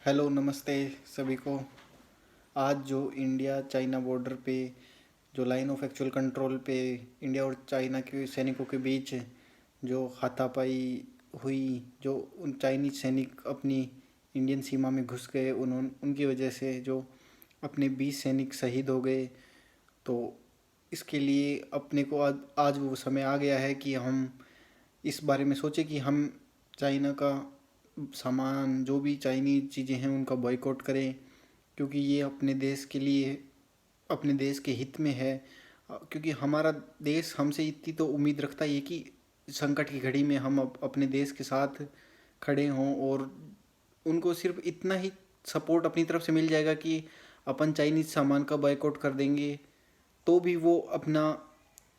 Hello नमस्ते सभी को। आज जो इंडिया चाइना बॉर्डर पे जो लाइन ऑफ एक्चुअल कंट्रोल पे इंडिया और चाइना के सैनिकों के बीच जो हाथापाई हुई, जो उन चाइनीज सैनिक अपनी इंडियन सीमा में घुस गए, उन्होंने उनकी वजह से जो अपने 20 सैनिक शहीद हो गए। तो इसके लिए अपने को आज वो समय आ गया है कि हम इस बारे में सोचें कि हम चाइना का सामान, जो भी चाइनीज चीज़ें हैं, उनका बॉयकॉट करें, क्योंकि ये अपने देश के लिए, अपने देश के हित में है। क्योंकि हमारा देश हमसे इतनी तो उम्मीद रखता ही है कि संकट की घड़ी में हम अपने देश के साथ खड़े हों, और उनको सिर्फ इतना ही सपोर्ट अपनी तरफ से मिल जाएगा कि अपन चाइनीज सामान का बॉयकॉट कर देंगे तो भी वो अपना,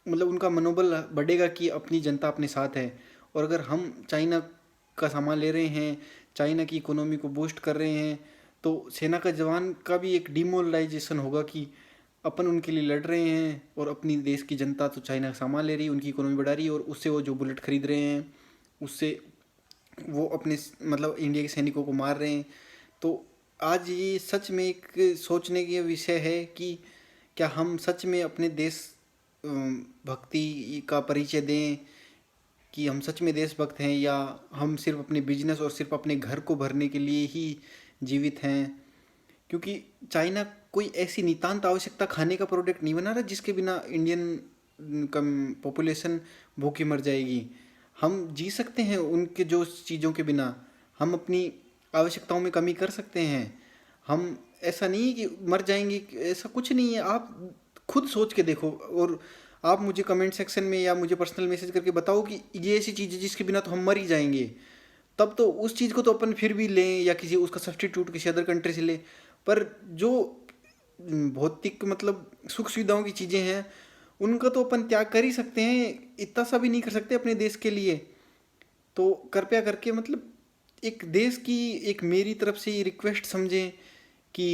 मतलब उनका मनोबल बढ़ेगा कि अपनी जनता अपने साथ है। और अगर हम चाइना का सामान ले रहे हैं, चाइना की इकोनॉमी को बूस्ट कर रहे हैं, तो सेना का जवान का भी एक डिमोरलाइजेशन होगा कि अपन उनके लिए लड़ रहे हैं और अपनी देश की जनता तो चाइना का सामान ले रही है, उनकी इकोनॉमी बढ़ा रही है, और उससे वो जो बुलेट खरीद रहे हैं उससे वो अपने मतलब इंडिया के सैनिकों को मार रहे हैं। तो आज ये सच में एक सोचने की विषय है कि क्या हम सच में अपने देश भक्ति का परिचय दें, कि हम सच में देशभक्त हैं, या हम सिर्फ अपने बिजनेस और सिर्फ अपने घर को भरने के लिए ही जीवित हैं। क्योंकि चाइना कोई ऐसी नितांत आवश्यकता खाने का प्रोडक्ट नहीं बना रहा जिसके बिना इंडियन कम पॉपुलेशन भूखी मर जाएगी। हम जी सकते हैं उनके जो चीज़ों के बिना, हम अपनी आवश्यकताओं में कमी कर सकते हैं। हम, ऐसा नहीं है कि मर जाएंगे, ऐसा कुछ नहीं है। आप खुद सोच के देखो, और आप मुझे कमेंट सेक्शन में या मुझे पर्सनल मैसेज करके बताओ कि ये ऐसी चीज़ है जिसके बिना तो हम मर ही जाएंगे। तब तो उस चीज़ को तो अपन फिर भी लें, या किसी उसका सब्सटीट्यूट किसी अदर कंट्री से लें। पर जो भौतिक मतलब सुख सुविधाओं की चीज़ें हैं, उनका तो अपन त्याग कर ही सकते हैं, इतना सा भी नहीं कर सकते अपने देश के लिए। तो कृपया करके मतलब एक देश की एक मेरी तरफ से ये रिक्वेस्ट समझें कि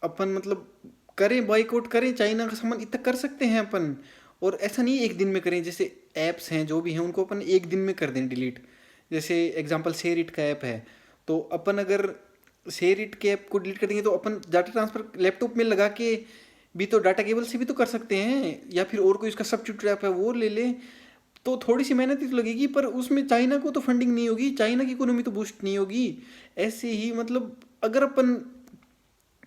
अपन मतलब करें, बॉयकॉट करें चाइना का सामान, इतना कर सकते हैं अपन। और ऐसा नहीं एक दिन में करें, जैसे ऐप्स हैं जो भी हैं उनको अपन एक दिन में कर दें डिलीट। जैसे एग्जांपल शेयरिट का ऐप है, तो अपन अगर शेयरिट के ऐप को डिलीट कर देंगे तो अपन डाटा ट्रांसफ़र लैपटॉप में लगा के भी तो डाटा केबल से भी तो कर सकते हैं, या फिर और कोई उसका सब्स्टिट्यूट ऐप है वो ले लें। तो थोड़ी सी मेहनत ही तो लगेगी, पर उसमें चाइना को तो फंडिंग नहीं होगी, चाइना की इकोनॉमी तो बूस्ट नहीं होगी। ऐसे ही मतलब अगर अपन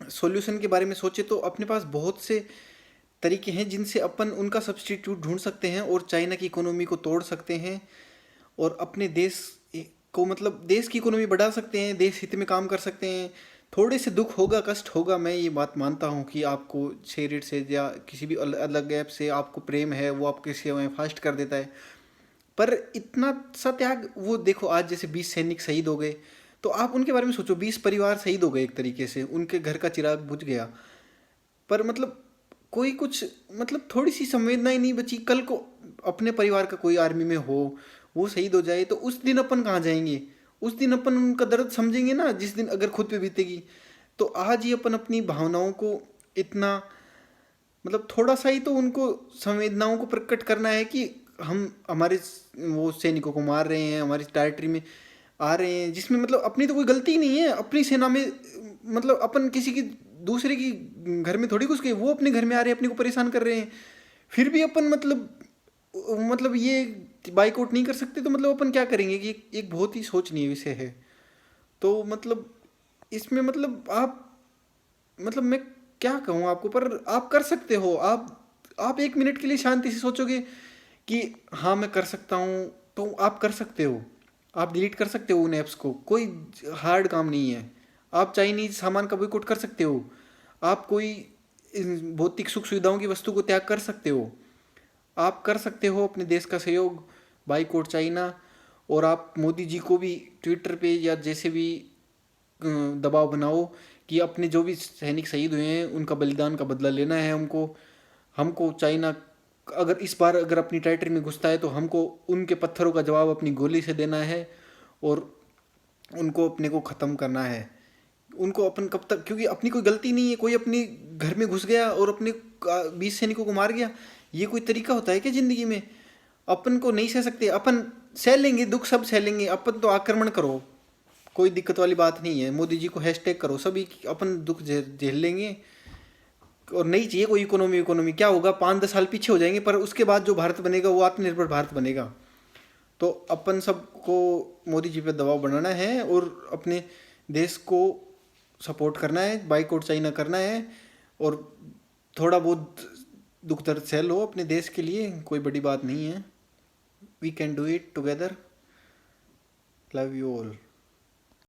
सॉल्यूशन के बारे में सोचे तो अपने पास बहुत से तरीके हैं जिनसे अपन उनका सब्स्टिट्यूट ढूंढ सकते हैं और चाइना की इकोनॉमी को तोड़ सकते हैं, और अपने देश को मतलब देश की इकोनॉमी बढ़ा सकते हैं, देश हित में काम कर सकते हैं। थोड़े से दुख होगा, कष्ट होगा, मैं ये बात मानता हूँ कि आपको शेयरिट से या किसी भी अलग ऐप से आपको प्रेम है, वो आपके सेवाएं फास्ट कर देता है। पर इतना सा त्याग, वो देखो आज जैसे 20 सैनिक शहीद हो गए, तो आप उनके बारे में सोचो, 20 परिवार शहीद हो गए, एक तरीके से उनके घर का चिराग बुझ गया। पर मतलब कोई कुछ मतलब थोड़ी सी संवेदना ही नहीं बची। कल को अपने परिवार का कोई आर्मी में हो, वो शहीद हो जाए, तो उस दिन अपन कहाँ जाएंगे? उस दिन अपन उनका दर्द समझेंगे ना, जिस दिन अगर खुद पे बीतेगी। तो आज ही अपन अपनी भावनाओं को इतना मतलब थोड़ा सा ही तो उनको संवेदनाओं को प्रकट करना है कि हम हमारे वो सैनिकों को मार रहे हैं, हमारी टेरिटरी में आ रहे हैं, जिसमें मतलब अपनी तो कोई गलती नहीं है। अपनी सेना में मतलब अपन किसी की दूसरे की घर में थोड़ी घुस गए, वो अपने घर में आ रहे हैं, अपने को परेशान कर रहे हैं, फिर भी अपन मतलब ये बाइकआउट नहीं कर सकते। तो मतलब अपन क्या करेंगे कि एक बहुत ही सोचनीय विषय है। तो मतलब इसमें मतलब आप, मतलब मैं क्या कहूँ आपको, पर आप कर सकते हो। आप एक मिनट के लिए शांति से सोचोगे कि हाँ मैं कर सकता हूँ, तो आप कर सकते हो। आप डिलीट कर सकते हो उन ऐप्स को, कोई हार्ड काम नहीं है। आप चाइनीज सामान का बॉयकॉट कर सकते हो। आप कोई इन भौतिक सुख सुविधाओं की वस्तु को त्याग कर सकते हो। आप कर सकते हो अपने देश का सहयोग, बाइकआउट चाइना। और आप मोदी जी को भी ट्विटर पे या जैसे भी दबाव बनाओ कि अपने जो भी सैनिक शहीद हुए हैं उनका बलिदान का बदला लेना है हमको। हमको चाइना अगर इस बार अगर अपनी टेरिटरी में घुसता है तो हमको उनके पत्थरों का जवाब अपनी गोली से देना है, और उनको अपने को ख़त्म करना है। उनको अपन कब तक, क्योंकि अपनी कोई गलती नहीं है, कोई अपने घर में घुस गया और अपने 20 सैनिकों को मार गया, ये कोई तरीका होता है क्या ज़िंदगी में? अपन को नहीं सह सकते? अपन सह लेंगे दुख, सब सह लेंगे, अपन तो आक्रमण करो, कोई दिक्कत वाली बात नहीं है। मोदी जी को हैशटैग करो, सभी अपन दुख झेल लेंगे। और नहीं चाहिए कोई इकोनॉमी, इकोनॉमी क्या होगा, 5-10 साल पीछे हो जाएंगे, पर उसके बाद जो भारत बनेगा वो आत्मनिर्भर भारत बनेगा। तो अपन सबको मोदी जी पे दबाव बनाना है और अपने देश को सपोर्ट करना है, बाइकआउट चाइना करना है। और थोड़ा बहुत दुख दर्द सहल हो अपने देश के लिए, कोई बड़ी बात नहीं है। We can do it together. Love you all.